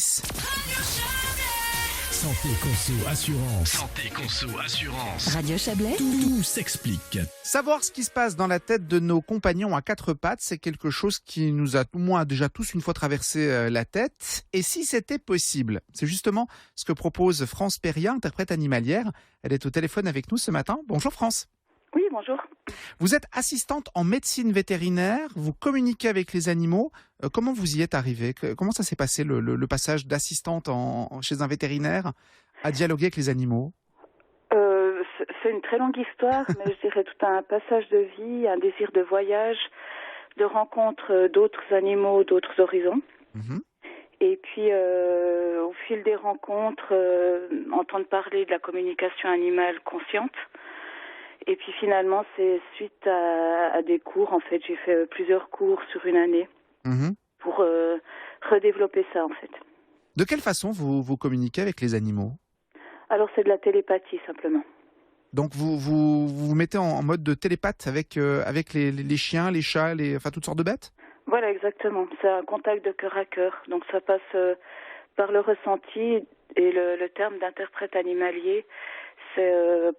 10. Santé Conso Assurance. Santé Conso Assurance. Radio Chablais. Tout s'explique. Savoir ce qui se passe dans la tête de nos compagnons à quatre pattes, c'est quelque chose qui nous a au moins déjà tous une fois traversé la tête. Et si c'était possible? C'est justement ce que propose France Perria, interprète animalière. Elle est au téléphone avec nous ce matin. Bonjour France. Oui, bonjour. Vous êtes assistante en médecine vétérinaire, vous communiquez avec les animaux. Comment vous y êtes arrivée? Comment ça s'est passé le passage d'assistante chez un vétérinaire à dialoguer avec les animaux? C'est une très longue histoire, mais je dirais tout un passage de vie, un désir de voyage, de rencontre d'autres animaux, d'autres horizons. Mhm. Et puis, au fil des rencontres, entendre parler de la communication animale consciente. Et puis finalement, c'est suite à des cours, en fait, j'ai fait plusieurs cours sur une année pour redévelopper ça, en fait. De quelle façon vous communiquez avec les animaux? Alors, c'est de la télépathie, simplement. Donc vous mettez en mode de télépathe avec les chiens, les chats, enfin toutes sortes de bêtes? Voilà, exactement. C'est un contact de cœur à cœur. Donc ça passe par le ressenti, et le terme d'interprète animalier, c'est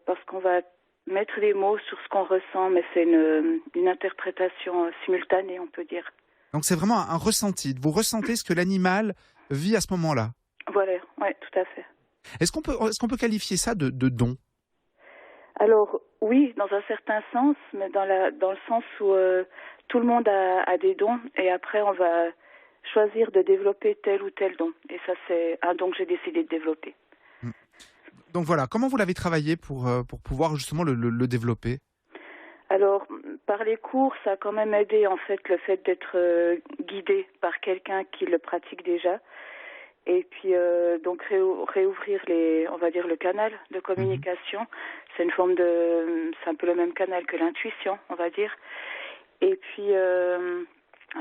parce qu'on va mettre des mots sur ce qu'on ressent, mais c'est une interprétation simultanée, on peut dire. Donc c'est vraiment un ressenti. Vous ressentez ce que l'animal vit à ce moment-là? Voilà, oui, tout à fait. Est-ce qu'on peut qualifier ça de don? Alors, oui, dans un certain sens, mais dans le sens où tout le monde a des dons, et après on va choisir de développer tel ou tel don. Et ça, c'est un don que j'ai décidé de développer. Donc voilà, comment vous l'avez travaillé pour pouvoir justement le développer? Alors, par les cours, ça a quand même aidé, en fait, le fait d'être guidé par quelqu'un qui le pratique déjà. Et puis, donc, réouvrir on va dire, le canal de communication. C'est c'est un peu le même canal que l'intuition, on va dire. Et puis,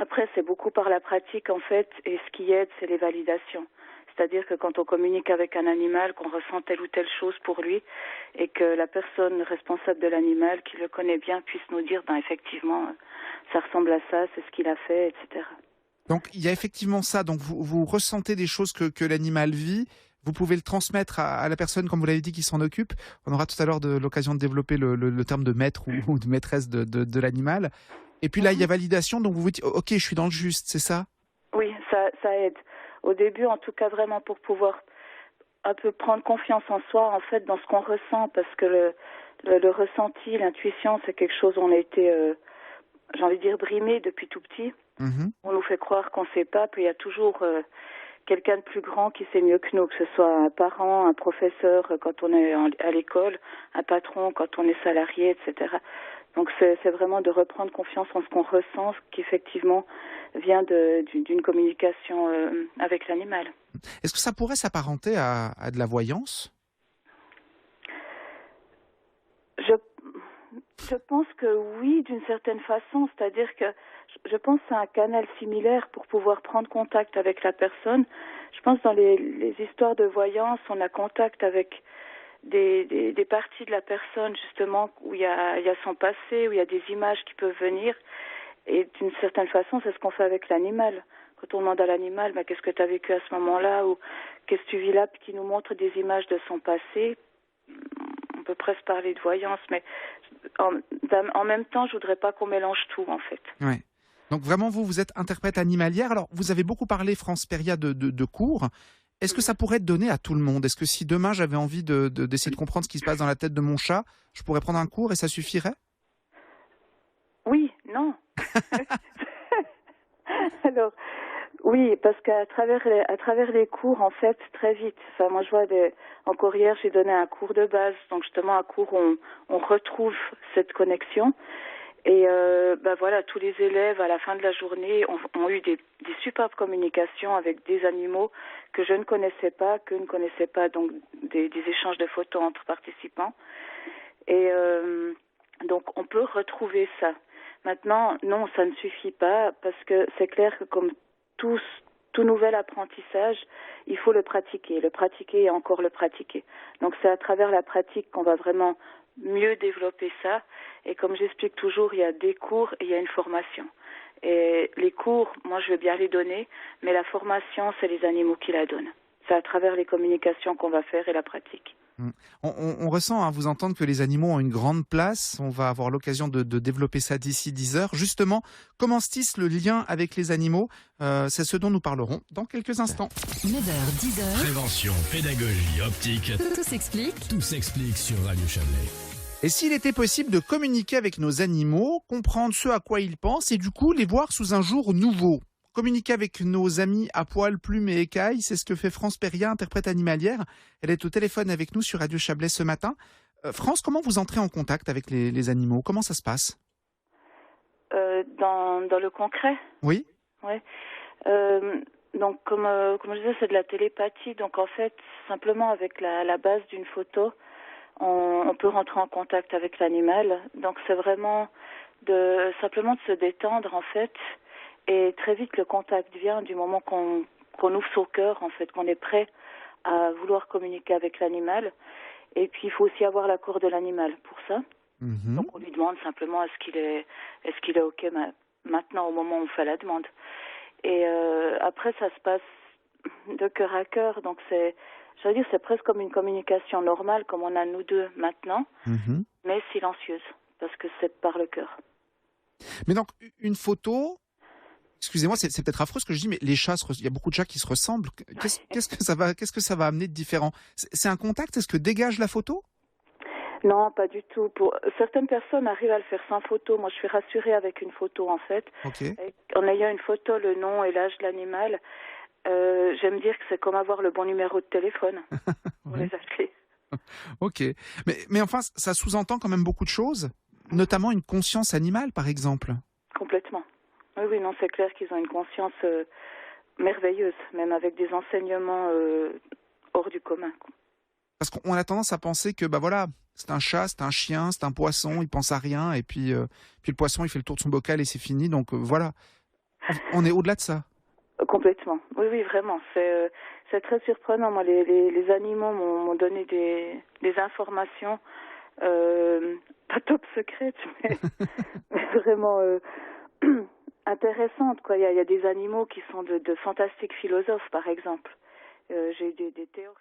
après, c'est beaucoup par la pratique, en fait, et ce qui aide, c'est les validations. C'est-à-dire que quand on communique avec un animal, qu'on ressent telle ou telle chose pour lui, et que la personne responsable de l'animal, qui le connaît bien, puisse nous dire, effectivement, ça ressemble à ça, c'est ce qu'il a fait, etc. Donc il y a effectivement ça, donc vous ressentez des choses que l'animal vit, vous pouvez le transmettre à la personne, comme vous l'avez dit, qui s'en occupe. On aura tout à l'heure l'occasion de développer le terme de maître ou de maîtresse de l'animal. Et puis là, il y a validation, donc vous vous dites, ok, je suis dans le juste, c'est ça? Oui, ça aide. Au début, en tout cas, vraiment pour pouvoir un peu prendre confiance en soi, en fait, dans ce qu'on ressent, parce que le ressenti, l'intuition, c'est quelque chose où on a été, j'ai envie de dire, brimé depuis tout petit. On nous fait croire qu'on ne sait pas, puis il y a toujours quelqu'un de plus grand qui sait mieux que nous, que ce soit un parent, un professeur quand on est à l'école, un patron quand on est salarié, etc. Donc c'est vraiment de reprendre confiance en ce qu'on ressent, ce qui effectivement vient d'une communication avec l'animal. Est-ce que ça pourrait s'apparenter à de la voyance? Je pense que oui, d'une certaine façon, c'est-à-dire que je pense que c'est un canal similaire pour pouvoir prendre contact avec la personne. Je pense que dans les histoires de voyance, on a contact avec des parties de la personne, justement, où il y a son passé, où il y a des images qui peuvent venir. Et d'une certaine façon, c'est ce qu'on fait avec l'animal. Quand on demande à l'animal, qu'est-ce que tu as vécu à ce moment-là, ou qu'est-ce que tu vis là, puis qui nous montre des images de son passé, on peut presque parler de voyance, mais en même temps, je voudrais pas qu'on mélange tout, en fait. Ouais. Donc vraiment, vous êtes interprète animalière. Alors, vous avez beaucoup parlé, France Perria, de cours. Est-ce que ça pourrait être donné à tout le monde? Est-ce que si demain, j'avais envie d'essayer de comprendre ce qui se passe dans la tête de mon chat, je pourrais prendre un cours et ça suffirait? Oui, non. Alors, oui, parce qu'à travers les cours, en fait, très vite. Enfin, moi, je vois encore hier, j'ai donné un cours de base, donc justement un cours où on retrouve cette connexion. Et voilà, tous les élèves à la fin de la journée ont eu des superbes communications avec des animaux que je ne connaissais pas, donc des échanges de photos entre participants. Et donc on peut retrouver ça. Maintenant, non, ça ne suffit pas, parce que c'est clair que comme tout nouvel apprentissage, il faut le pratiquer et encore le pratiquer. Donc c'est à travers la pratique qu'on va vraiment mieux développer ça. Et comme j'explique toujours, il y a des cours et il y a une formation. Et les cours, moi je veux bien les donner, mais la formation, c'est les animaux qui la donnent. C'est à travers les communications qu'on va faire et la pratique. On ressent, vous entendre que les animaux ont une grande place. On va avoir l'occasion de développer ça d'ici 10 heures. Justement, comment se tisse le lien avec les animaux? C'est ce dont nous parlerons dans quelques instants. 9h, 10h, Prévention, pédagogie, optique. tout s'explique. Tout s'explique sur Radio Chablais. Et s'il était possible de communiquer avec nos animaux, comprendre ce à quoi ils pensent et du coup les voir sous un jour nouveau? Communiquer avec nos amis à poil, plumes et écailles, c'est ce que fait France Perria, interprète animalière. Elle est au téléphone avec nous sur Radio Chablais ce matin. France, comment vous entrez en contact avec les animaux? Comment ça se passe? Dans le concret, Oui. ouais. Donc comme je disais, c'est de la télépathie. Donc en fait, simplement avec la base d'une photo, on peut rentrer en contact avec l'animal. Donc c'est vraiment simplement de se détendre en fait. Et très vite, le contact vient du moment qu'on ouvre son cœur, en fait, qu'on est prêt à vouloir communiquer avec l'animal. Et puis, il faut aussi avoir l'accord de l'animal pour ça. Mhm. Donc, on lui demande simplement est-ce qu'il est OK maintenant, au moment où on fait la demande. Et après, ça se passe de cœur à cœur. Donc, c'est presque comme une communication normale, comme on a nous deux maintenant, Mhm. mais silencieuse, parce que c'est par le cœur. Mais donc, une photo... Excusez-moi, c'est peut-être affreux ce que je dis, mais les chats, il y a beaucoup de chats qui se ressemblent. Qu'est-ce que ça va amener de différent? C'est un contact? Est-ce que dégage la photo? Non, pas du tout. Pour certaines personnes arrivent à le faire sans photo. Moi, je suis rassurée avec une photo, en fait. Ok. En ayant une photo, le nom et l'âge de l'animal, j'aime dire que c'est comme avoir le bon numéro de téléphone pour Ouais. les appeler. Ok. Mais enfin, ça sous-entend quand même beaucoup de choses, notamment une conscience animale, par exemple. Complètement. Oui, non, c'est clair qu'ils ont une conscience merveilleuse, même avec des enseignements hors du commun. Parce qu'on a tendance à penser que, voilà, c'est un chat, c'est un chien, c'est un poisson, il pense à rien, et puis le poisson, il fait le tour de son bocal et c'est fini. Donc voilà, on est au-delà de ça. Complètement. Oui, vraiment. C'est très surprenant. Moi, les animaux m'ont donné des informations, pas top secrètes, mais vraiment intéressantes, quoi. Il y a des animaux qui sont de fantastiques philosophes, par exemple. J'ai eu des théories.